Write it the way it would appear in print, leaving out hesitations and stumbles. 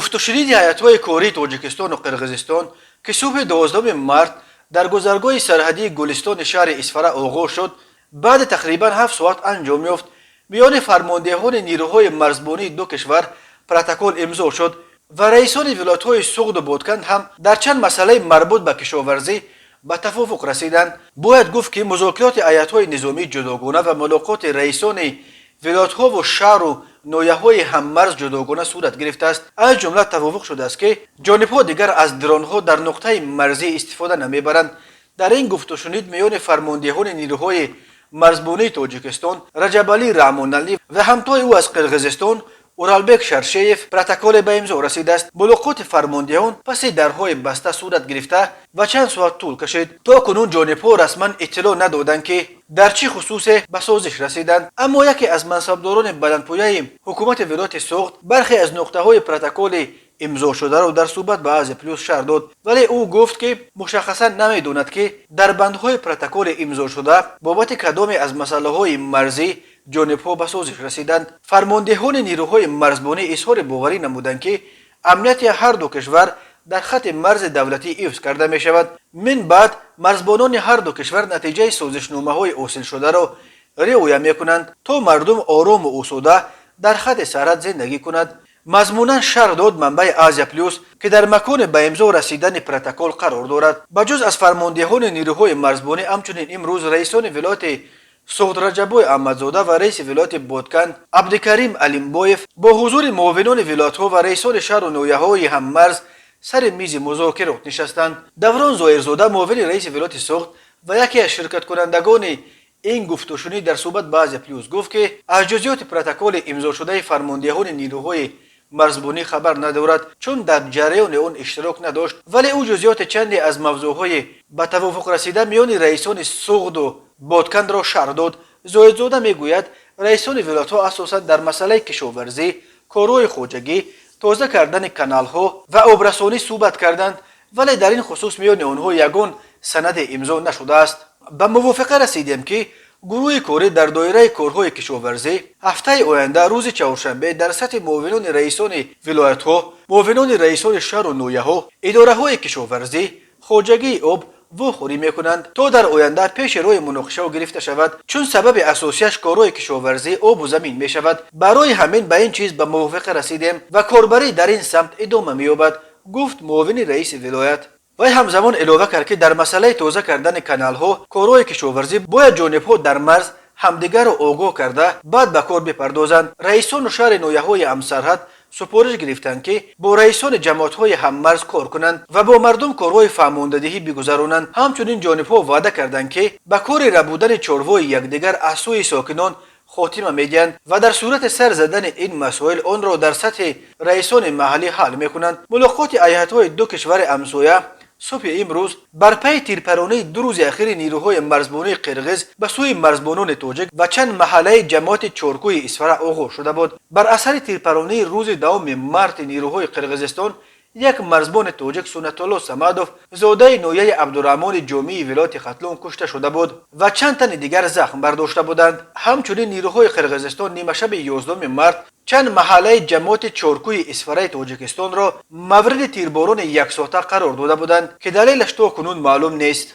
گفت و شنید هیئت‌های کاری تاجیکستان و قرقیزستان که صبح 12 مارت در گذرگاه سرحدی گلستان شهر اسفره آغاز شد، بعد تقریبا 7 ساعت انجام یافت. میان فرماندهان نیروهای مرزبانی دو کشور پروتکل امضا شد و رئیسان ولایت‌های سوغد و بادکند هم در چند مسئله مربوط به کشاورزی به توافق رسیدند. باید گفت که مذاکرات هیئت‌های نظامی جداگانه و ملاقات رئیسان ولایت‌ها و شهر و ناحیه‌های هممرز جداگانه صورت گرفته است. از جمله توافق شده است که جانب‌ها دیگر از درون‌ها در نقطه مرزی استفاده نمی‌برند. در این گفت و شنید میان فرماندهان نیروهای مرزبانی تاجیکستان رجب علی رحمانعلی و همتای او از قرقیزستان اورالبک شرشیف پروتکل به امضا رسیده است. ملاقات فرماندهان پس درهای بسته صورت گرفته و چند ساعت طول کشید. تا کنون جانب‌ها رسما اطلاع ندادند که در چه خصوص به سازش رسیدند، اما یکی از منصبداران بلندپایه حکومت ولایت سوغد برخی از نقطه‌های پروتکل امضا شده را در صحبت به از پلیس شهر داد، ولی او گفت که مشخصا نمیداند که در بندهای پروتکل امضا شده بابت کدام از مسائل مرزی جانب‌ها به سازش رسیدند. فرماندهان نیروهای مرزبانی اظهار باوری نمودند که امنیت هر دو کشور در خط مرز دولتی حفظ کرده می شود. من بعد مرزبانان هر دو کشور نتیجه سازشنامه‌های حاصل شده را رعایت می‌کنند تا مردم آرام و آسوده در خط سرحد زندگی کنند. مضمونا شرح داد منبع آزیا پلیس که در مکان به امضا رسیدن پروتکل قرار دارد. بجز از فرماندهان نیروهای مرزبانی همچنین امروز رئیسان ولایت سوغد رجبای احمدزاده و رئیس ولایت بادکند عبدالکریم علیمبایف با حضور معاونان ولایت‌ها و رئیسان شهر و ناحیه‌های هممرز سر میز مذاکرات نشستند. دوران ظاهرزاده معاون رئیس ولایت سوغد و یکی از شرکت کنندگان این گفت و شنید در صحبت با از پلیس گفت که از جزئیات پروتکل امضا شده فرماندهان نیروهای مرزبانی خبر ندارد چون در جریان آن اشتراک نداشت، ولی او جزئیات چندی از موضوعهای به توافق رسیده میان رئیسان سوغد و بادکند را شرح داد. ظاهرزاده میگوید رئیسان ولایت‌ها اساسا در مسئله کشاورزی، کارهای خواجگی، تازه کردن کانال‌ها و آبرسانی صحبت کردند، ولی در این خصوص میان آنها یگان سند امضا نشده است. به موافقه رسیدیم که گروه کاری در دایره کارهای کشاورزی هفته آینده روز چهارشنبه در سطح معاونان رئیسان ولایت‌ها، معاونان رئیسان شهر و ناحیه‌ها، اداره‌های کشاورزی، خواجگی آب وخوری میکنند تا در آینده پیش روی مناقشه گرفته شود، چون سبب اساسیش کارهای کشاورزی آب و زمین می شود. برای همین به این چیز به موافقه رسیدیم و کاربری در این سمت ادامه می‌یابد، گفت معاون رئیس ولایت. و همزمان علاوه کرد که در مسئله تازه کردن کانال‌ها کارهای کشاورزی باید جانب‌ها در مرز همدیگر را آگاه کرده بعد به کار بپردازند. رئیسان شهر ناحیه‌های همسرحد سپارش گرفتند که با رئیسان جماعت‌های هممرز کار کنند و با مردم کارهای فهماندهی بگذرانند. همچنین جانب‌ها وعده کردند که به کار ربودن چاره‌های یکدیگر از سوی ساکنان خاتمه میدهند و در صورت سر زدن این مسائل آن را در سطح رئیسان محلی حل میکنند. ملاقات هیئت‌های دو کشور همسایه صبح امروز بر پی تیرپرانی دو روز اخیر نیروهای مرزبانی قرقیز به سوی مرزبانان تاجیک و چند محله جماعت چارکوی اسفره آغاز شده بود. بر اثر تیرپرانی روز 2 مارت نیروهای قرقیزستان یک مرزبان تاجیک سنت الله صمدوف زاده نویه عبدالرحمن جامی ولایت ختلون کشته شده بود و چند تن دیگر زخم برداشته بودند. همچنین نیروهای قرقیزستان نیمه شب 11 مارت چند محله جماعت چارکوی اسفره تاجیکستان را مورد تیرباران یک ساعته قرار داده بودند که دلیلش تا کنون معلوم نیست.